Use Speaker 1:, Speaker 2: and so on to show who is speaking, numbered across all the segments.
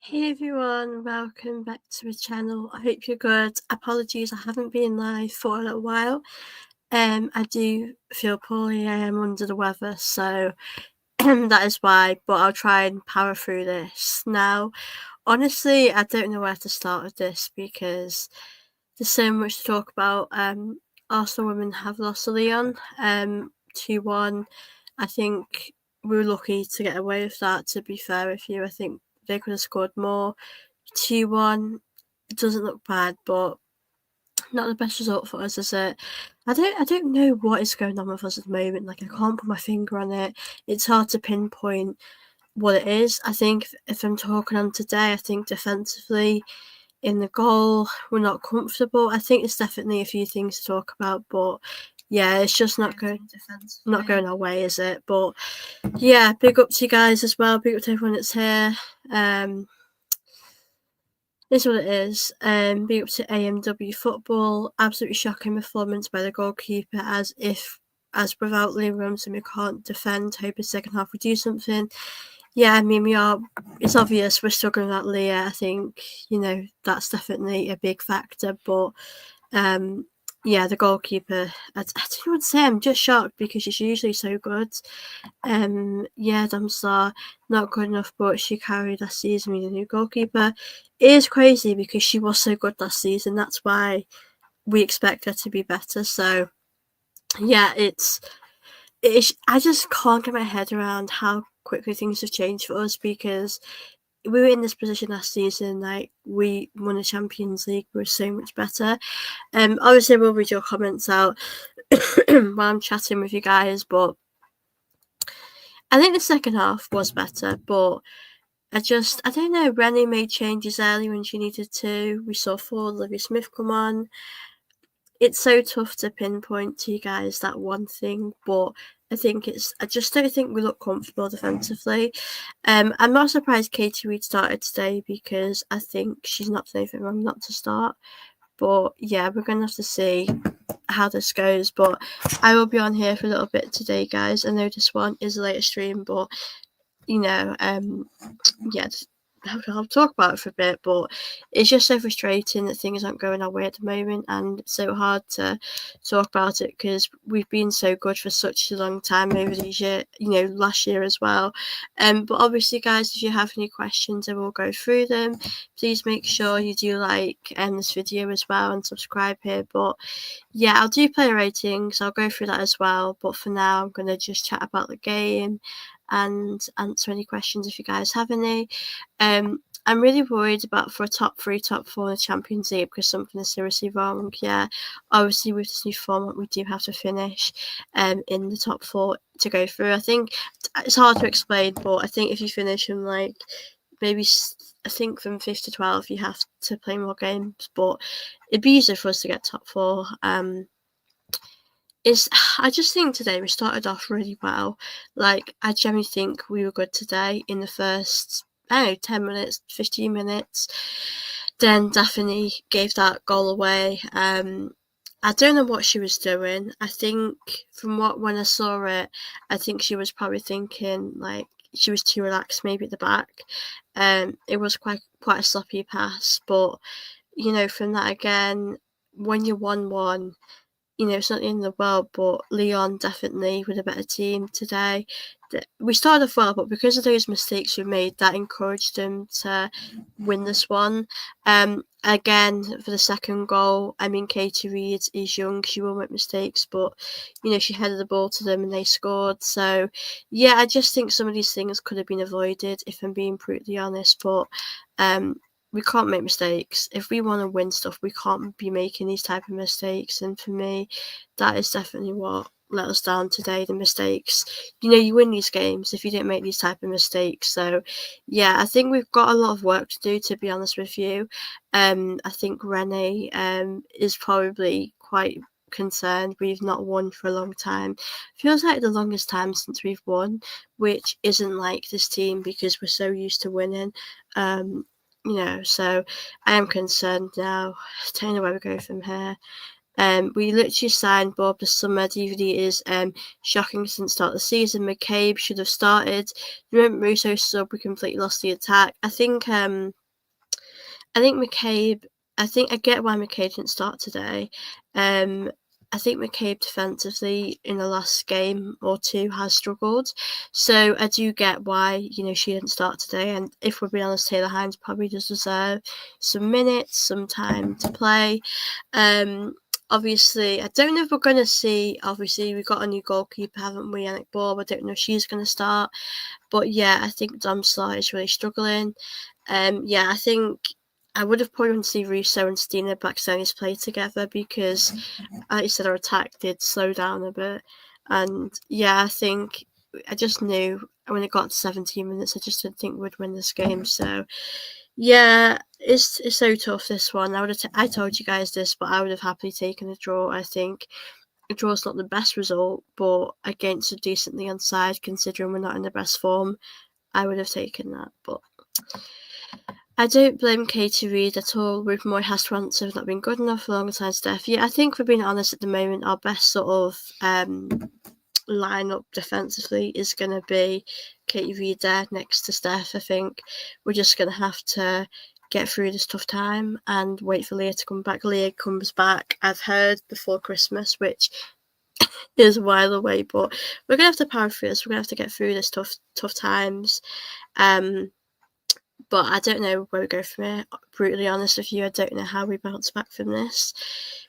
Speaker 1: Hey everyone, welcome back to the channel. I hope you're good. Apologies, I haven't been live for a little while. I do feel poorly. I am under the weather, so that is why. But I'll try and power through this. Now, honestly, I don't know where to start with this because there's so much to talk about. Arsenal women have lost to Lyon, 2-1. I think we were lucky to get away with that. To be fair with you, I think they could have scored more. 2-1 doesn't look bad, but not the best result for us, is it? I don't know what is going on with us at the moment. Like, I can't put my finger on it. It's hard to pinpoint what it is. I think if I'm talking on today, I think defensively in the goal we're not comfortable. I think there's definitely a few things to talk about, but yeah, it's just not going our way, is it? But yeah, big up to you guys as well. Big up to everyone that's here. Is what it is. Big up to AMW football. Absolutely shocking performance by the goalkeeper, as without Liam Robinson we can't defend. Hope the second half we do something. Yeah, I mean, it's obvious we're struggling at Leah. I think, that's definitely a big factor. But yeah, the goalkeeper, I don't know what to say. I'm just shocked because she's usually so good. Yeah, Damslar, not good enough, but she carried last season with a new goalkeeper. It is crazy because she was so good last season. That's why we expect her to be better. So yeah, it's I just can't get my head around how quickly things have changed for us because we were in this position last season. Like, we won a Champions League, we were so much better. Obviously we'll read your comments out while I'm chatting with you guys, but I think the second half was better, but I don't know. Rennie made changes early when she needed to. We saw Ford, Olivia Smith come on. It's so tough to pinpoint to you guys that one thing, but I just don't think we look comfortable defensively. I'm not surprised Katie Reid started today because I think she's not done anything wrong not to start. But yeah, we're going to have to see how this goes. But I will be on here for a little bit today, guys. I know this one is a later stream, but yeah, I'll talk about it for a bit, but it's just so frustrating that things aren't going our way at the moment, and it's so hard to talk about it because we've been so good for such a long time over these years, last year as well. But obviously, guys, if you have any questions, I will go through them. Please make sure you do like this video as well and subscribe here. But yeah, I'll do player ratings. I'll go through that as well. But for now, I'm going to just chat about the game and answer any questions if you guys have any. I'm really worried about for a top 3, top 4 in the Champions League because something is seriously wrong. Yeah, obviously with this new format, we do have to finish in the top 4 to go through. I think it's hard to explain, but I think if you finish in maybe I think from 5th to 12th, you have to play more games, but it'd be easier for us to get top 4. I just think today we started off really well. Like, I genuinely think we were good today in the first, 10 minutes, 15 minutes. Then Daphne gave that goal away. I don't know what she was doing. I think when I saw it, I think she was probably thinking like she was too relaxed maybe at the back. It was quite a sloppy pass, but from that again, when you're 1-1, it's not the end of the world, but Lyon definitely with a better team today. We started off well, but because of those mistakes we made, that encouraged them to win this one. Again, for the second goal, I mean, Katie Reid is young, she will make mistakes, but, she headed the ball to them and they scored. So, yeah, I just think some of these things could have been avoided, if I'm being brutally honest, but we can't make mistakes. If we want to win stuff, we can't be making these type of mistakes. And for me, that is definitely what let us down today, the mistakes. You win these games if you don't make these type of mistakes. So, yeah, I think we've got a lot of work to do, to be honest with you. I think Rennie is probably quite concerned. We've not won for a long time. Feels like the longest time since we've won, which isn't like this team because we're so used to winning. So I am concerned now. I don't know where we go from here. We literally signed Bob the Summer. DVD is shocking since the start of the season. McCabe should have started. You remember Russo sub, we completely lost the attack. I think McCabe. I think I get why McCabe didn't start today. I think McCabe defensively in the last game or two has struggled, so I do get why she didn't start today. And if we're being honest, Taylor Hines probably does deserve some minutes, some time to play. Obviously, I don't know if we're going to see. Obviously, we've got a new goalkeeper, haven't we? Yannick Bob. I don't know if she's going to start, but yeah, I think Dom Slot is really struggling. Yeah, I think I would have probably wanted to see Russo and Stina Blackstone's play together because, like you said, our attack did slow down a bit. And yeah, I think I just knew when it got to 17 minutes, I just didn't think we'd win this game. So yeah, it's so tough, this one. I told you guys this, but I would have happily taken a draw. I think a draw's not the best result, but against a decent Lyon side, considering we're not in the best form, I would have taken that. But I don't blame Katie Reid at all. Ruth Moy has to answer have not been good enough alongside Steph. Yeah, I think, for being honest, at the moment, our best sort of lineup defensively is going to be Katie Reid there next to Steph. I think we're just going to have to get through this tough time and wait for Leah to come back. Leah comes back, I've heard, before Christmas, which is a while away, but we're going to have to power through this. We're going to have to get through this tough times. But I don't know where we go from here. Brutally honest with you, I don't know how we bounce back from this.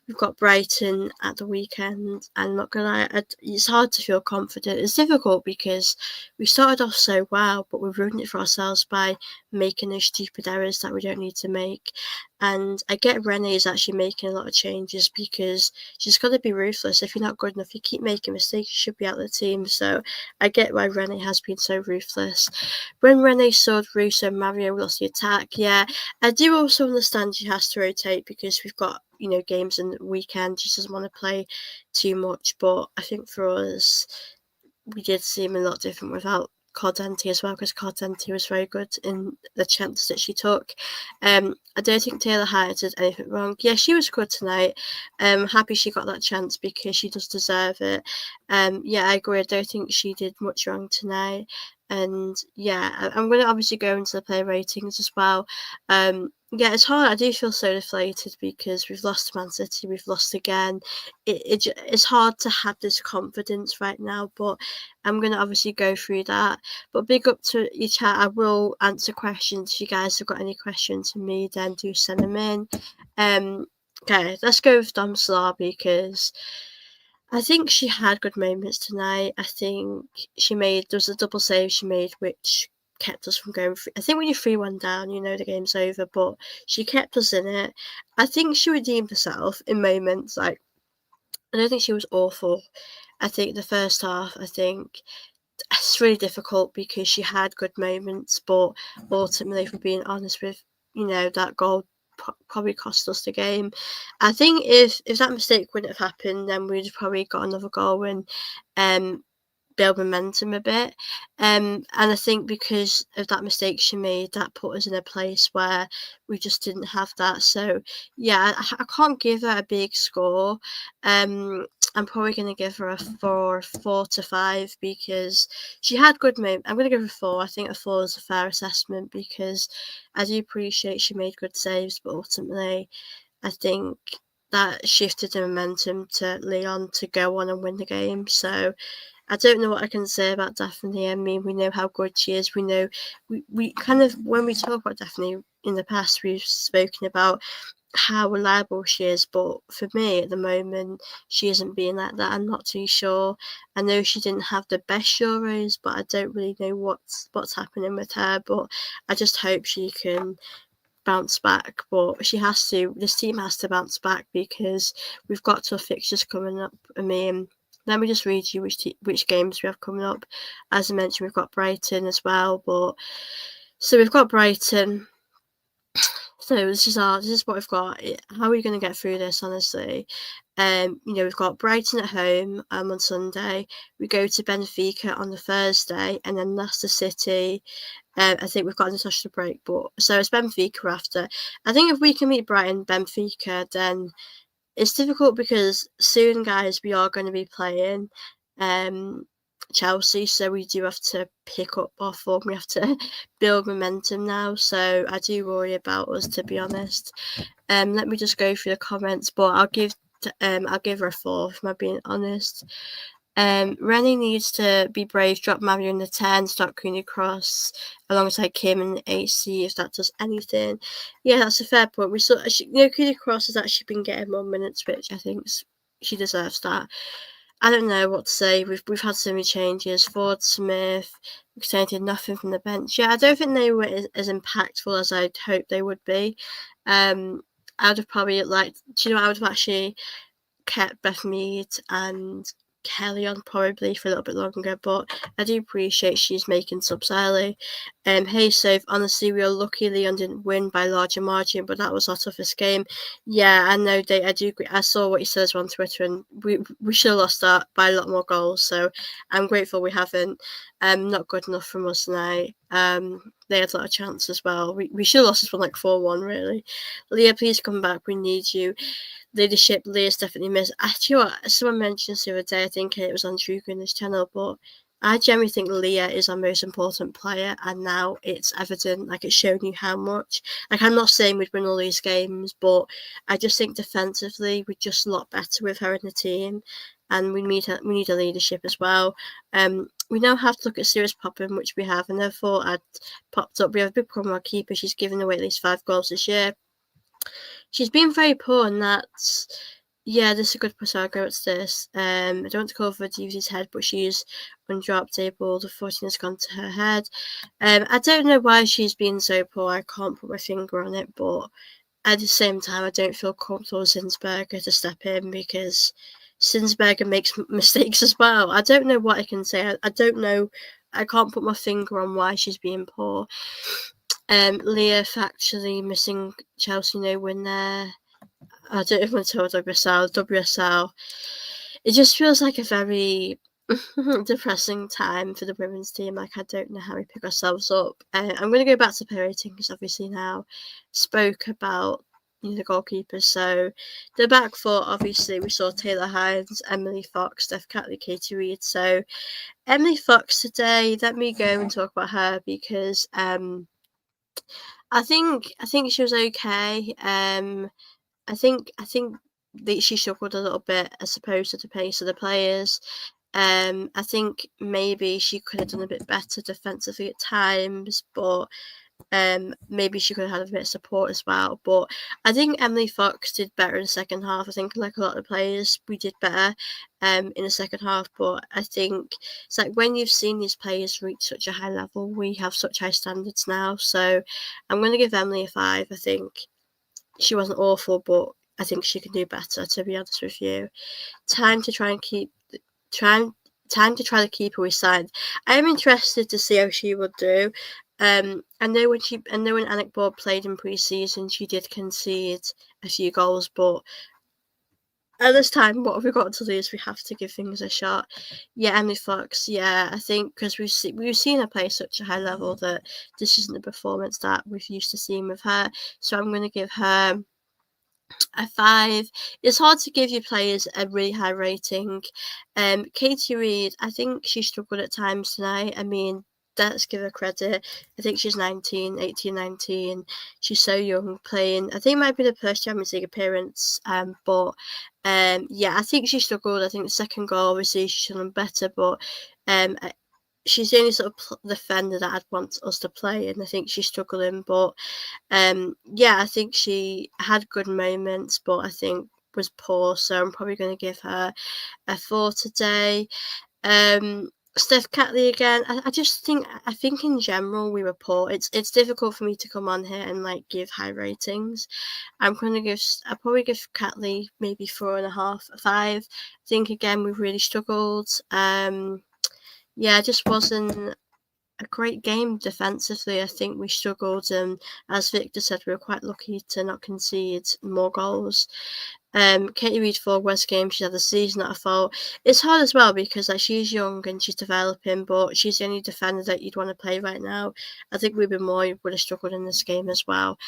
Speaker 1: We've got Brighton at the weekend, and I'm not gonna lie, it's hard to feel confident. It's difficult because we started off so well, but we've ruined it for ourselves by making those stupid errors that we don't need to make. And I get Renee is actually making a lot of changes because she's got to be ruthless. If you're not good enough, you keep making mistakes, you should be out of the team. So I get why Renee has been so ruthless. When Renee subbed Russo and Mario, we lost the attack. Yeah, I do also understand she has to rotate because we've got games in the weekend. She doesn't want to play too much, but I think for us, we did seem a lot different without Cordenti as well, because Cordenti was very good in the chances that she took. I don't think Taylor Hines did anything wrong. Yeah, she was good tonight. Happy she got that chance because she does deserve it. Yeah, I agree. I don't think she did much wrong tonight. And yeah, I'm going to obviously go into the player ratings as well. Yeah, it's hard. I do feel so deflated because we've lost to Man City, we've lost again. It's hard to have this confidence right now, but I'm going to obviously go through that. But big up to your chat. I will answer questions. If you guys have got any questions for me, then do send them in. Okay, let's go with Dom Slar because I think she had good moments tonight. I think there was a double save she made, which kept us from going free. I think when you're 3-1 down, the game's over, but she kept us in it. I think she redeemed herself in moments. Like, I don't think she was awful. I think the first half, it's really difficult because she had good moments, but ultimately, if we're being honest with, that goal probably cost us the game. I think if that mistake wouldn't have happened, then we'd have probably got another goal and build momentum a bit. And I think because of that mistake she made, that put us in a place where we just didn't have that. So yeah, I can't give her a big score. I'm probably going to give her a 4 to 5 because she had good moments. I'm going to give her a 4. I think a 4 is a fair assessment because I do appreciate she made good saves, but ultimately I think that shifted the momentum to Lyon to go on and win the game. So I don't know what I can say about Daphne. I mean, we know how good she is. We know we kind of, when we talk about Daphne in the past, we've spoken about how reliable she is, but for me at the moment she isn't being like that. I'm not too sure. I know she didn't have the best Euros, but I don't really know what's happening with her, but I just hope she can bounce back. But this team has to bounce back because we've got tough fixtures coming up. I mean, let me just read you which games we have coming up. As I mentioned, we've got Brighton as well, so we've got Brighton. So this is what we've got. How are we going to get through this, honestly? We've got Brighton at home on Sunday. We go to Benfica on the Thursday, and then Leicester City. I think we've got an international break, but so it's Benfica after. I think if we can meet Brighton, Benfica, then it's difficult because soon, guys, we are going to be playing Chelsea, so we do have to pick up our form. We have to build momentum now, so I do worry about us, to be honest. Let me just go through the comments, but I'll give her a 4 if I'm being honest. Rennie needs to be brave, drop Mario in the 10, start Cooney Cross alongside Kim in the 8C if that does anything. Yeah, that's a fair point. We saw, Cooney Cross has actually been getting more minutes, which I think she deserves that. I don't know what to say. We've had so many changes. Ford, Smith, did nothing from the bench. Yeah, I don't think they were as impactful as I'd hoped they would be. I would have probably liked, I would have actually kept Beth Mead and Kelly on probably for a little bit longer, but I do appreciate she's making subs early. Hey, so honestly, we are lucky Lyon didn't win by a larger margin, but that was our toughest game. Yeah, I know, I do agree. I saw what he says on Twitter, and we should have lost that by a lot more goals, so I'm grateful we haven't. Not good enough from us tonight. They had a lot of chance as well. We should have lost this one like 4-1, really. Leah, please come back. We need you. Leadership, Leah's definitely missed. Actually, what someone mentioned the other day, I think it was on True Green's channel, but I generally think Leah is our most important player, and now it's evident, like it's shown you how much. Like, I'm not saying we'd win all these games, but I just think defensively we're just a lot better with her in the team, and we need a leadership as well. We now have to look at Sirius Poppin, which we have, and therefore I'd popped up. We have a big problem with our keeper. She's given away at least 5 goals this year. She's been very poor, and that's, yeah, this is a good person. I'll go to this. I don't want to call for Deevy's head, but she's undroppable. The 14 has gone to her head. I don't know why she's been so poor. I can't put my finger on it, but at the same time, I don't feel comfortable with Zinsberger to step in because Zinsberger makes mistakes as well. I don't know what I can say. I don't know. I can't put my finger on why she's being poor. Leah factually missing Chelsea no win there. I don't even want to tell WSL. It just feels like a very depressing time for the women's team. Like, I don't know how we pick ourselves up. I'm going to go back to player ratings, obviously, now. Spoke about the goalkeepers. So the back four, obviously, we saw Taylor Hines, Emily Fox, Steph Catley, Katie Reid. So Emily Fox today, let me go and talk about her because I think she was okay. I think that she struggled a little bit as opposed to the pace of the players. I think maybe she could have done a bit better defensively at times, but maybe she could have had a bit of support as well. But I think Emily Fox did better in the second half. I think, like a lot of the players, we did better in the second half. But I think it's like when you've seen these players reach such a high level, we have such high standards now. So I'm going to give Emily a 5. I think she wasn't awful, but I think she can do better, to be honest with you. Time to try to keep her signed. I am interested to see how she would do. I know when Anik Board played in pre-season, she did concede a few goals, but at this time, what have we got to lose? We have to give things a shot. Yeah, Emily Fox. Yeah, I think because we've seen her play such a high level that this isn't the performance that we've used to seeing with her. So I'm going to give her a 5. It's hard to give your players a really high rating. Katie Reid, I think she struggled at times tonight. I mean, let's give her credit. I think she's 18, 19. She's so young playing. I think it might be the first Champions League appearance. But yeah, I think she struggled. I think the second goal, obviously, she should have done better. But she's the only sort of defender that I'd want us to play, and I think she's struggling. But yeah, I think she had good moments, but I think was poor. So I'm probably going to give her a 4 today. Steph Catley again. I think in general we were poor. It's difficult for me to come on here and like give high ratings. I'll probably give Catley maybe 4.5, 5. I think again we've really struggled. Yeah, it just wasn't a great game defensively. I think we struggled, and as Victor said, we were quite lucky to not concede more goals. Katie Reid for West Game, she's had a season at her fault. It's hard as well because like she's young and she's developing, but she's the only defender that you'd want to play right now. I think Ruben Moy would have struggled in this game as well.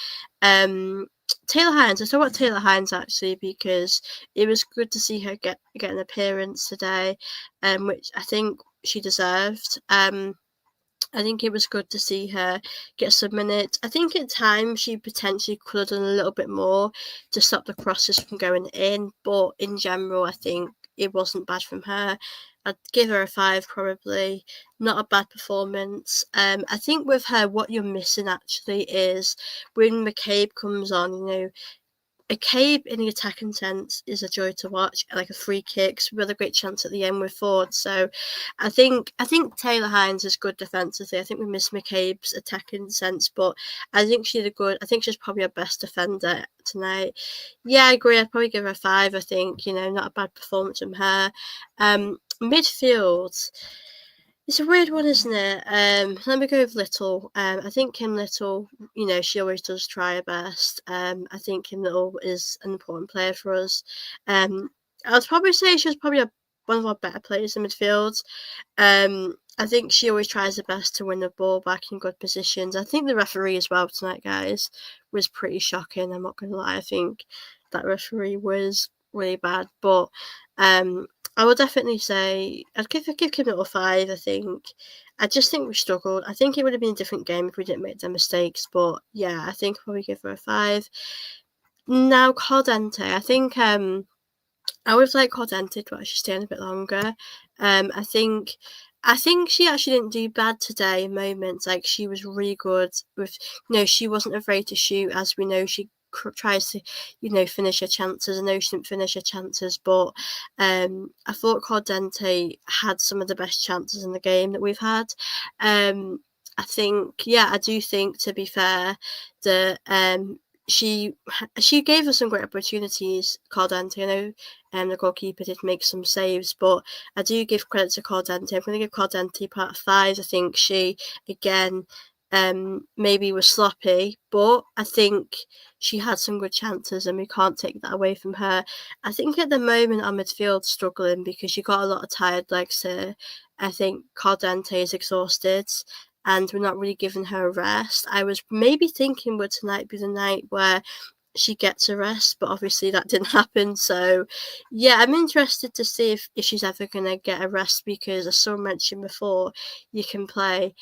Speaker 1: Taylor Hines, let's talk about Taylor Hines actually because it was good to see her get an appearance today, which I think she deserved. I think it was good to see her get some minutes. I think at times she potentially could have done a little bit more to stop the crosses from going in, but in general, I think it wasn't bad from her. I'd give her a 5 probably. Not a bad performance. I think with her, what you're missing actually is when McCabe comes on, a Cabe in the attacking sense is a joy to watch, like a free kicks with a great chance at the end with Ford. So I think Taylor Hines is good defensively. I think we miss McCabe's attacking sense, but I think I think she's probably our best defender tonight. Yeah, I agree. I'd probably give her a 5, I think, not a bad performance from her. Midfield. It's a weird one, isn't it? Let me go with Little. I think Kim Little, she always does try her best. I think Kim Little is an important player for us. I would probably say she was probably one of our better players in midfield. I think she always tries her best to win the ball back in good positions. I think the referee as well tonight, guys, was pretty shocking. I'm not going to lie. I think that referee was really bad. But I would definitely say I'd give Kim Little a 5, I think. I just think we struggled. I think it would have been a different game if we didn't make the mistakes. But yeah, I think I'll probably give her a 5. Now, Caldente. I think I would like Caldente to actually stay on a bit longer. I think she actually didn't do bad today in moments. Like, she was really good with, she wasn't afraid to shoot, as we know she tries to, finish her chances. I know she didn't finish her chances, but I thought Caldente had some of the best chances in the game that we've had. I do think, to be fair, that she gave us some great opportunities, Caldente. I know the goalkeeper did make some saves, but I do give credit to Caldente. I'm going to give Caldente part 5. I think she, again, maybe was sloppy, but I think she had some good chances and we can't take that away from her. I think at the moment our midfield's struggling because you got a lot of tired legs here. I think Caldente is exhausted and we're not really giving her a rest. I was maybe thinking would tonight be the night where she gets a rest, but obviously that didn't happen. So yeah, I'm interested to see if she's ever going to get a rest because, as someone mentioned before, you can play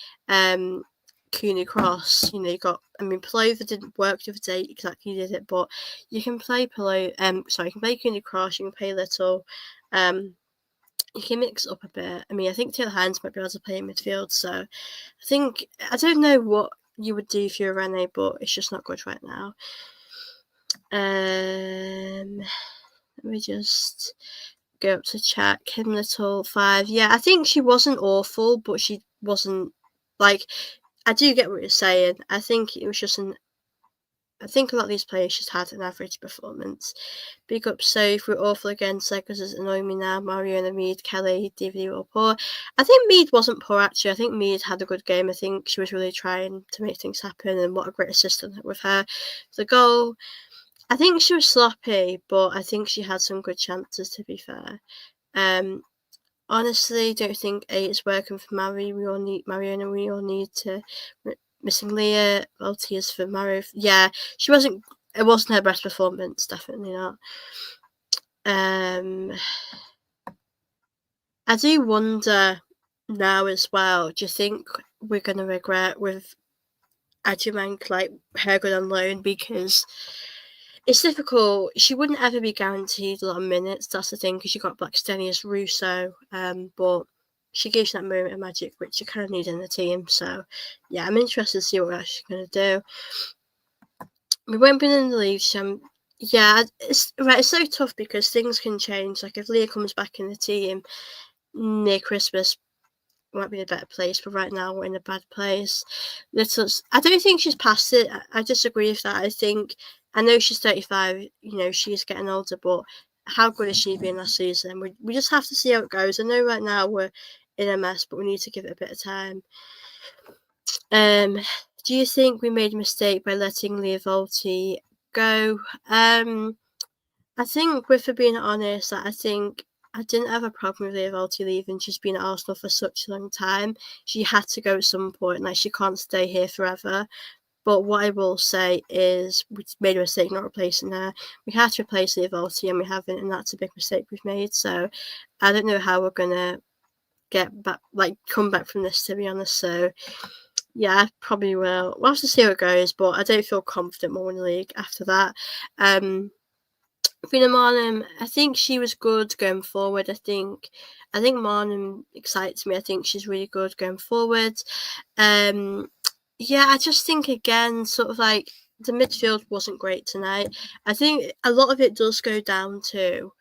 Speaker 1: Cooney Cross. You got, Palover didn't work the other day exactly, did it? But you can play you can play Cooney Cross, you can play Little. You can mix up a bit. I think Taylor Hines might be able to play in midfield, so I don't know what you would do if you're Rene, but it's just not good right now. Let me just go up to chat. Kim Little 5. Yeah, I think she wasn't awful, but she wasn't like. I do get what you're saying. I think it was just I think a lot of these players just had an average performance. Big up Soph, we're awful against because it's annoying me now. Mario and Mead, Kelly, DVD were poor. I think Mead wasn't poor actually. I think Mead had a good game. I think she was really trying to make things happen, and what a great assistant with her. The goal, I think she was sloppy, but I think she had some good chances, to be fair. Honestly, don't think 8 is working for Mario. We all need Mariona. We all need to missing Leah. Well, tears for Mario. Yeah, she wasn't. It wasn't her best performance. Definitely not. I do wonder now as well. Do you think we're gonna regret with Ajumank, like her going on loan, because it's difficult. She wouldn't ever be guaranteed a lot of minutes. That's the thing, because you got Blackstenius, Russo, but she gives that moment of magic, which you kind of need in the team. So, yeah, I'm interested to see what we're actually going to do. We won't be in the league, so yeah, it's so tough because things can change. Like, if Leah comes back in the team near Christmas, might be a better place, but right now we're in a bad place. I don't think she's past it. I disagree with that. I know she's 35, she's getting older, but how good has she been last season? We just have to see how it goes. I know right now we're in a mess, but we need to give it a bit of time. Do you think we made a mistake by letting Leah Volti go? I think with her being honest, I think I didn't have a problem with Leovaldi leaving. She's been at Arsenal for such a long time. She had to go at some point. Like, she can't stay here forever. But what I will say is we made a mistake not replacing her. We had to replace Leovaldi and we haven't, and that's a big mistake we've made. So I don't know how we're gonna get back, like come back from this, to be honest. So yeah, I probably will. We'll have to see how it goes, but I don't feel confident more in the league after that. Fina Marnham, I think she was good going forward. I think Marnham excites me. I think she's really good going forward. Yeah, I just think again, sort of like the midfield wasn't great tonight. I think a lot of it does go down to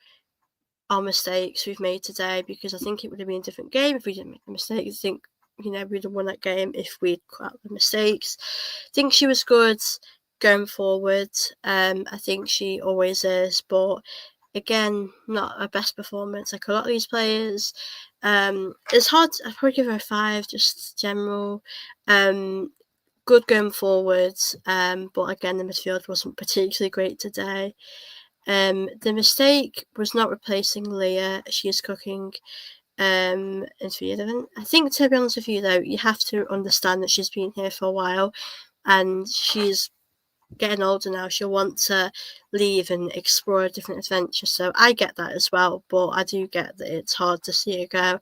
Speaker 1: our mistakes we've made today, because I think it would have been a different game if we didn't make the mistakes. I think, we'd have won that game if we'd cut out the mistakes. I think she was good going forward. I think she always is, but again, not her best performance like a lot of these players. It's hard. I'd probably give her a 5, just general. Good going forward, but again, the midfield wasn't particularly great today. The mistake was not replacing Leah. She is cooking into the 11. I think, to be honest with you, though, you have to understand that she's been here for a while and she's getting older now. She'll want to leave and explore a different adventure. So I get that as well, but I do get that it's hard to see her go.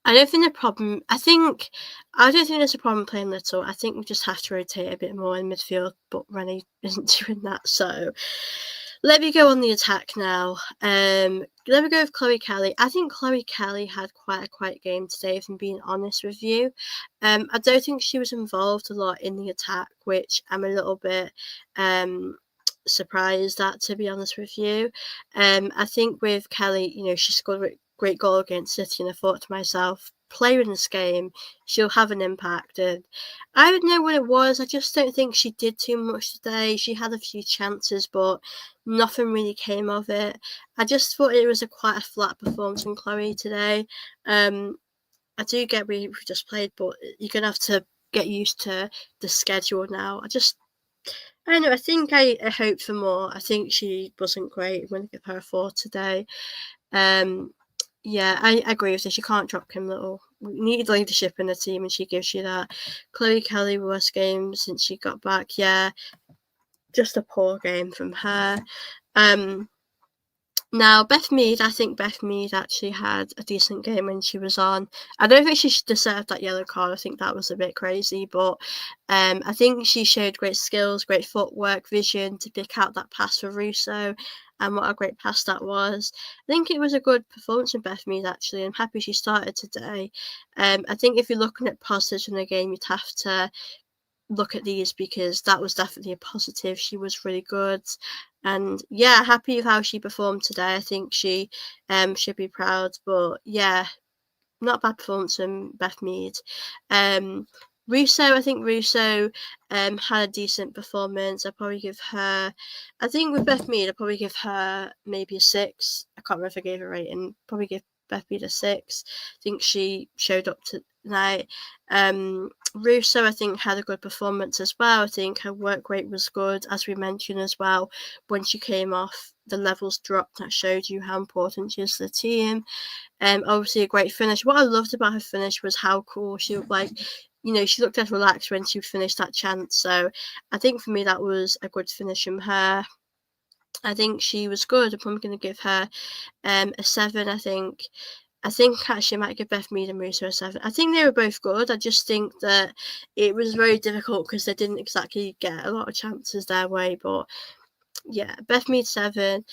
Speaker 1: I don't think I don't think there's a problem playing Little. I think we just have to rotate a bit more in midfield, but Rennie isn't doing that. So let me go on the attack now. Let me go with Chloe Kelly. I think Chloe Kelly had quite a quiet game today, if I'm being honest with you. I don't think she was involved a lot in the attack, which I'm a little bit surprised at, to be honest with you. I think with Kelly, she scored a great goal against City, and I thought to myself, play in this game, she'll have an impact. And I don't know what it was. I just don't think she did too much today. She had a few chances, but nothing really came of it. I just thought it was quite a flat performance from Chloe today. I do get we just played, but you're gonna have to get used to the schedule now. I don't know. I think I hoped for more. I think she wasn't great. I'm going to give her a 4 today. Yeah, I agree with this. You can't drop Kim Little. We need leadership in the team, and she gives you that. Chloe Kelly, worst game since she got back. Yeah, just a poor game from her. Now, Beth Mead, I think Beth Mead actually had a decent game when she was on. I don't think she deserved that yellow card. I think that was a bit crazy, but I think she showed great skills, great footwork, vision to pick out that pass for Russo, and what a great pass that was. I think it was a good performance from Beth Mead, actually. I'm happy she started today. I think if you're looking at positives in the game, you'd have to look at these, because that was definitely a positive. She was really good, and yeah, happy with how she performed today. I think she should be proud, but yeah, not a bad performance from Beth Mead. Russo, I think Russo had a decent performance. I think with Beth Mead, I'd probably give her maybe a 6. I can't remember if I gave her a rating. Probably give Beth Mead a 6. I think she showed up tonight. Russo, I think, had a good performance as well. I think her work rate was good, as we mentioned as well. When she came off, the levels dropped. That showed you how important she is to the team. Obviously a great finish. What I loved about her finish was how cool she looked. Like, she looked as relaxed when she finished that chance. So I think for me that was a good finish from her. I think she was good. I'm going to give her a 7. I think actually I might give Beth Mead and Russo a 7. I think they were both good. I just think that it was very difficult because they didn't exactly get a lot of chances their way. But yeah, Beth Mead 7.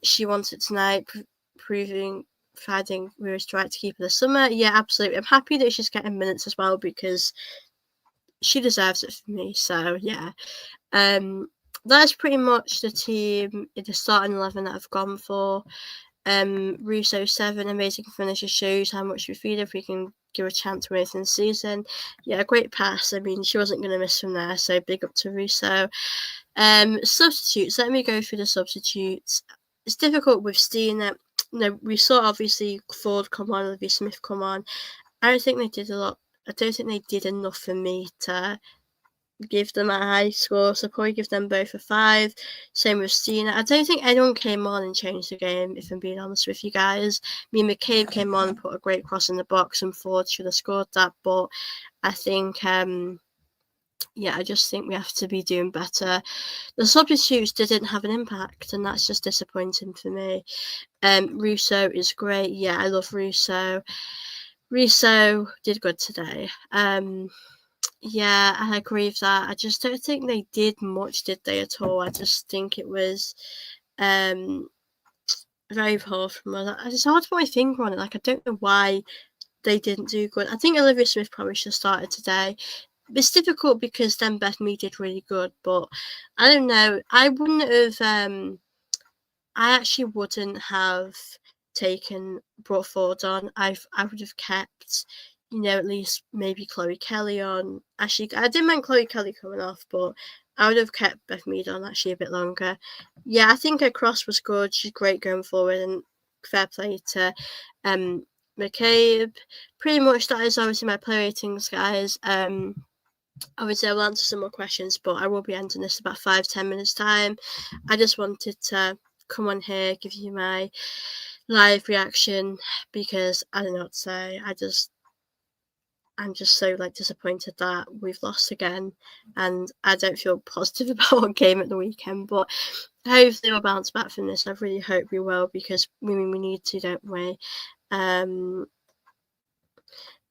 Speaker 1: She wants it tonight, providing we were right to keep her this summer. Yeah, absolutely. I'm happy that she's getting minutes as well, because she deserves it for me. So yeah, that's pretty much the team in the starting 11 that I've gone for. Russo 7, amazing finisher, shows how much we feel if we can give a chance to win in the season. Yeah, great pass. I mean, she wasn't going to miss from there, so big up to Russo. Substitutes. Let me go through the substitutes. It's difficult with Stina. We saw obviously Ford come on, Olivia Smith come on. I don't think they did a lot. I don't think they did enough for me to give them a high score, so probably give them both a 5. Same with Cena. I don't think anyone came on and changed the game, if I'm being honest with you guys. Me and McCabe came on and put a great cross in the box, and Ford should have scored that, but I think, yeah, I just think we have to be doing better. The substitutes didn't have an impact, and that's just disappointing for me. Russo is great. Yeah, I love Russo. Russo did good today. Yeah, I agree with that. I just don't think they did much, did they, at all? I just think it was very poor from us. It's hard to put my finger on it. Like, I don't know why they didn't do good. I think Olivia Smith probably should have started today. It's difficult because then Beth Mead did really good, but I don't know. I wouldn't have. I actually wouldn't have brought Ford on. I would have kept, at least maybe Chloe Kelly on. Actually, I didn't mind Chloe Kelly coming off, but I would have kept Beth Mead on actually a bit longer. Yeah, I think her cross was good. She's great going forward, and fair play to McCabe. Pretty much that is obviously my play ratings, guys. Obviously, I'll answer some more questions, but I will be ending this in about 5-10 minutes time. I just wanted to come on here, give you my live reaction, because I don't know what to say. I'm just so disappointed that we've lost again, and I don't feel positive about our game at the weekend, but hopefully we'll bounce back from this. I really hope we will, because we need to, don't we?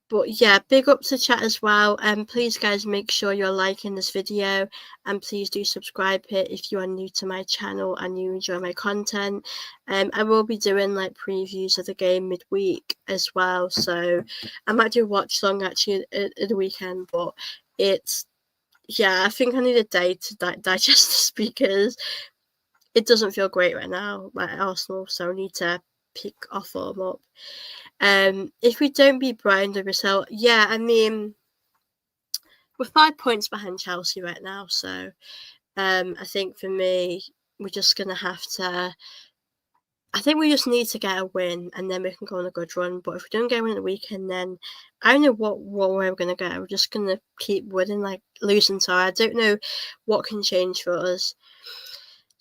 Speaker 1: But yeah, big up to chat as well. Please guys, make sure you're liking this video, and please do subscribe here if you are new to my channel and you enjoy my content. I will be doing previews of the game midweek as well, so I might do a watch long actually at the weekend, but I think I need a day to digest this, because it doesn't feel great right now, like Arsenal, so I need to pick our form up. If we don't beat Brighton, the result, I mean, we're 5 points behind Chelsea right now, so I think for me, we're just gonna have to. I think we just need to get a win, and then we can go on a good run. But if we don't get a win at the weekend, then I don't know what way we're gonna go. We're just gonna keep winning, losing. So I don't know what can change for us.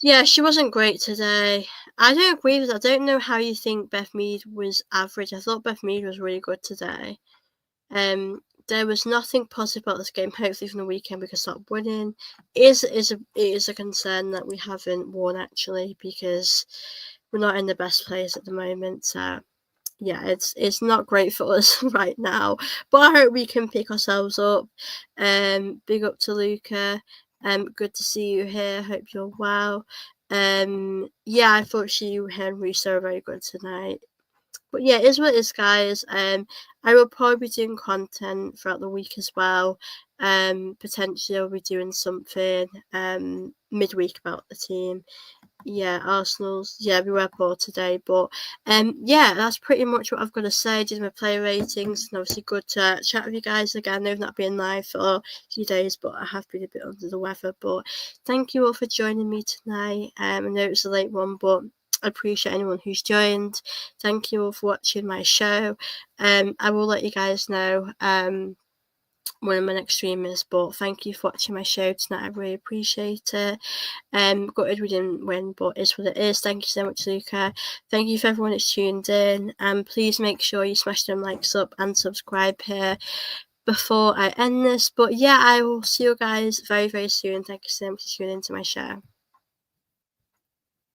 Speaker 1: Yeah, she wasn't great today. I don't agree with that. I don't know how you think Beth Mead was average. I thought Beth Mead was really good today. There was nothing positive about this game. Hopefully from the weekend we can start winning. It is a concern that we haven't won actually, because we're not in the best place at the moment. So yeah, it's not great for us right now. But I hope we can pick ourselves up. Big up to Luca. Good to see you here. Hope you're well. I thought she and Russo were very good tonight. But yeah, it is what it is, guys. I will probably be doing content throughout the week as well. Potentially I'll be doing something midweek about the team. Yeah, Arsenal's. Yeah, we were poor today, but that's pretty much what I've got to say. Did my player ratings, and obviously good to chat with you guys again. I know I've not been live for a few days, but I have been a bit under the weather. But thank you all for joining me tonight. I know it's a late one, but I appreciate anyone who's joined. Thank you all for watching my show. I will let you guys know when my next stream is, but thank you for watching my show tonight. I really appreciate it. Gutted we didn't win, but it's what it is. Thank you so much, Luca. Thank you for everyone that's tuned in, and please make sure you smash them likes up and subscribe here before I end this. But yeah, I will see you guys very, very soon. Thank you so much for tuning into my show.